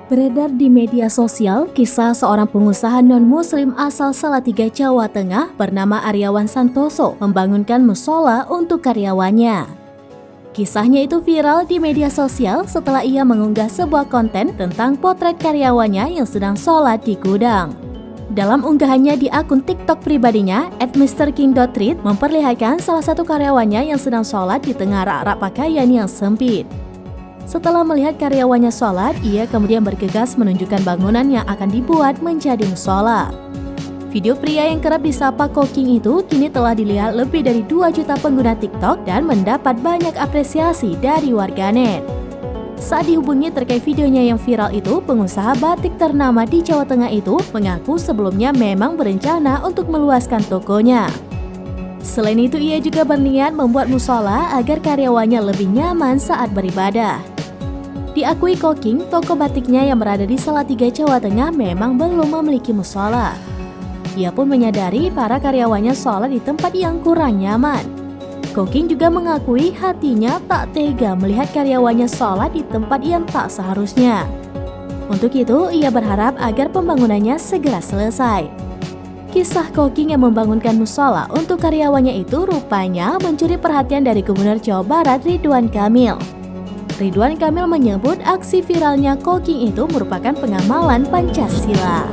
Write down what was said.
Beredar di media sosial kisah seorang pengusaha non-muslim asal Salatiga, Jawa Tengah bernama Aryawan Santoso membangunkan musola untuk karyawannya. Kisahnya itu viral di media sosial setelah ia mengunggah sebuah konten tentang potret karyawannya yang sedang sholat di gudang. Dalam unggahannya di akun TikTok pribadinya, @mrking.treat memperlihatkan salah satu karyawannya yang sedang sholat di tengah rak-rak pakaian yang sempit. Setelah melihat karyawannya sholat, ia kemudian bergegas menunjukkan bangunan yang akan dibuat menjadi musola. Video pria yang kerap disapa Koking itu kini telah dilihat lebih dari 2 juta pengguna TikTok dan mendapat banyak apresiasi dari warganet. Saat dihubungi terkait videonya yang viral itu, pengusaha batik ternama di Jawa Tengah itu mengaku sebelumnya memang berencana untuk meluaskan tokonya. Selain itu, ia juga berniat membuat musola agar karyawannya lebih nyaman saat beribadah. Diakui Koking, toko batiknya yang berada di Salatiga, Jawa Tengah memang belum memiliki musola. Ia pun menyadari para karyawannya sholat di tempat yang kurang nyaman. Koking juga mengakui hatinya tak tega melihat karyawannya sholat di tempat yang tak seharusnya. Untuk itu, ia berharap agar pembangunannya segera selesai. Kisah Koking yang membangunkan musola untuk karyawannya itu rupanya mencuri perhatian dari Gubernur Jawa Barat Ridwan Kamil. Ridwan Kamil menyebut aksi viralnya Koking itu merupakan pengamalan Pancasila.